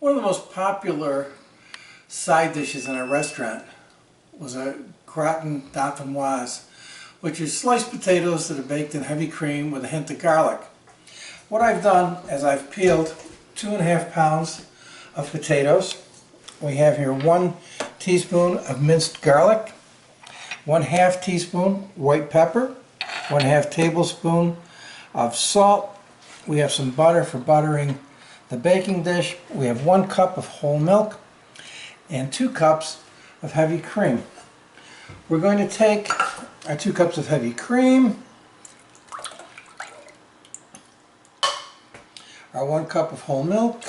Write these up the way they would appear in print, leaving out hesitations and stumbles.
One of the most popular side dishes in a restaurant was a Gratin Dauphinoise, which is sliced potatoes that are baked in heavy cream with a hint of garlic. What I've done is I've peeled 2.5 pounds of potatoes. We have here 1 teaspoon of minced garlic, 1/2 teaspoon white pepper, 1/2 tablespoon of salt. We have some butter for buttering the baking dish. We have 1 cup of whole milk and 2 cups of heavy cream. We're going to take our 2 cups of heavy cream, our 1 cup of whole milk,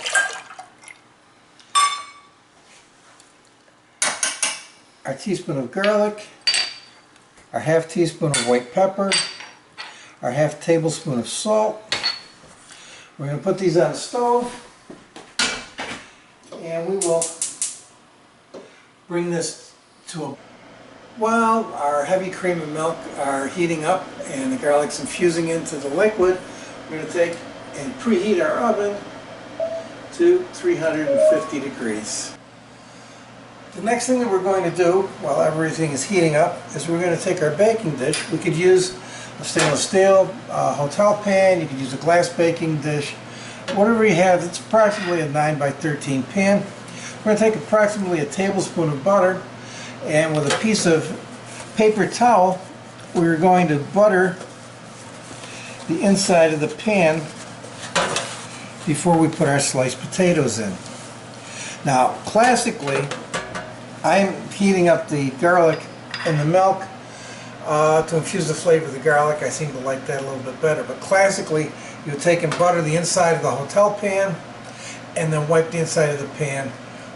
our teaspoon of garlic, our 1/2 teaspoon of white pepper, our 1/2 tablespoon of salt. We're going to put these on the stove and we will bring this to a... While our heavy cream and milk are heating up and the garlic's infusing into the liquid, we're going to take and preheat our oven to 350 degrees. The next thing that we're going to do while everything is heating up is we're going to take our baking dish. We could use a stainless steel hotel pan, you could use a glass baking dish, whatever you have. It's approximately a 9 by 13 pan. We're going to take approximately a tablespoon of butter, and with a piece of paper towel we're going to butter the inside of the pan before we put our sliced potatoes in. Now classically I'm heating up the garlic and the milk to infuse the flavor of the garlic. I seem to like that a little bit better, but classically you would take and butter the inside of the hotel pan and then wipe the inside of the pan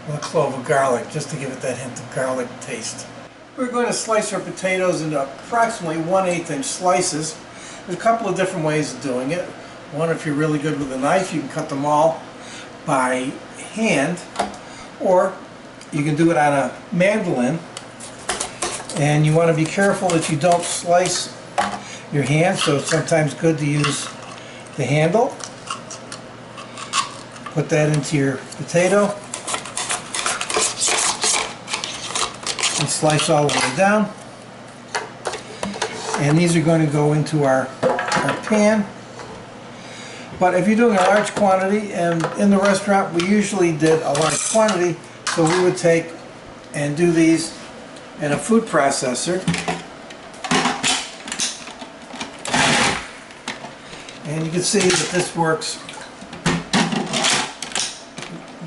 with a clove of garlic just to give it that hint of garlic taste. We're going to slice our potatoes into approximately 1/8 inch slices. There's a couple of different ways of doing it. One, if you're really good with a knife, you can cut them all by hand, or you can do it on a mandolin, and you want to be careful that you don't slice your hand, so it's sometimes good to use the handle. Put that into your potato and slice all the way down, and these are going to go into our pan. But if you're doing a large quantity, and in the restaurant we usually did a large quantity, so we would take and do these in a food processor, and you can see that this works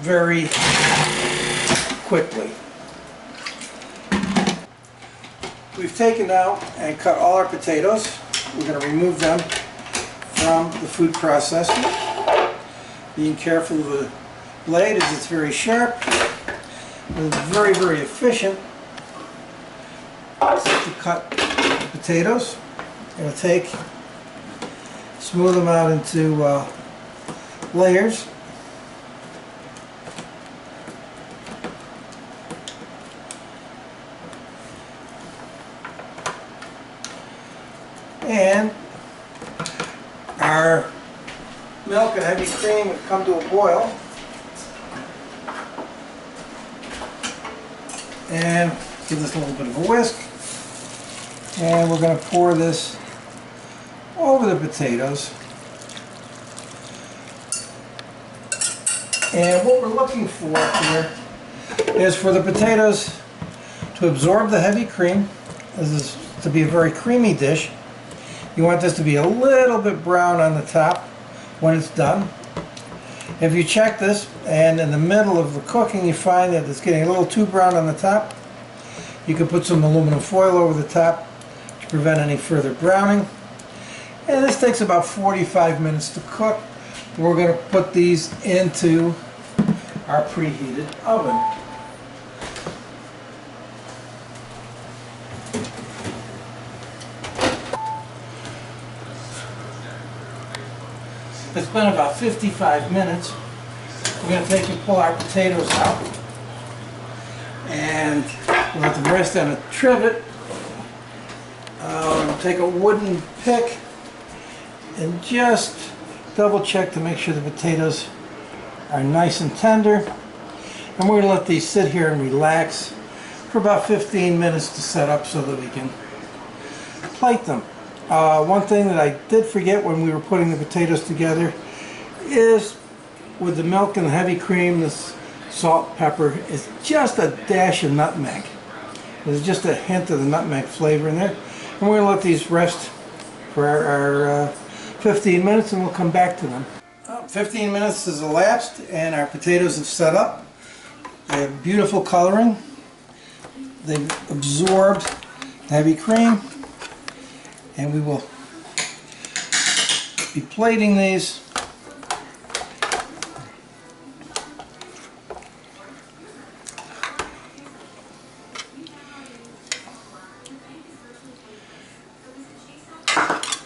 very quickly. We've taken out and cut all our potatoes. We're going to remove them from the food processor, being careful of the blade as it's very sharp. It's very, very efficient to cut the potatoes. I'm going to smooth them out into layers. And our milk and heavy cream would come to a boil. And give this a little bit of a whisk. And we're going to pour this over the potatoes. And what we're looking for here is for the potatoes to absorb the heavy cream. This is to be a very creamy dish. You want this to be a little bit brown on the top when it's done. If you check this and in the middle of the cooking you find that it's getting a little too brown on the top, you can put some aluminum foil over the top to prevent any further browning. And this takes about 45 minutes to cook. We're going to put these into our preheated oven. It's been about 55 minutes. We're going to take and pull our potatoes out, and we'll let them rest on a trivet. Take a wooden pick and just double check to make sure the potatoes are nice and tender. And we're going to let these sit here and relax for about 15 minutes to set up so that we can plate them. One thing that I did forget when we were putting the potatoes together is with the milk and the heavy cream, this salt, pepper, is just a dash of nutmeg. There's just a hint of the nutmeg flavor in there. And we're going to let these rest for our 15 minutes and we'll come back to them. 15 minutes has elapsed and our potatoes have set up. They have beautiful coloring. They've absorbed heavy cream. And we will be plating these.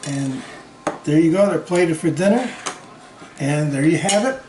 And there you go, they're plated for dinner. And there you have it.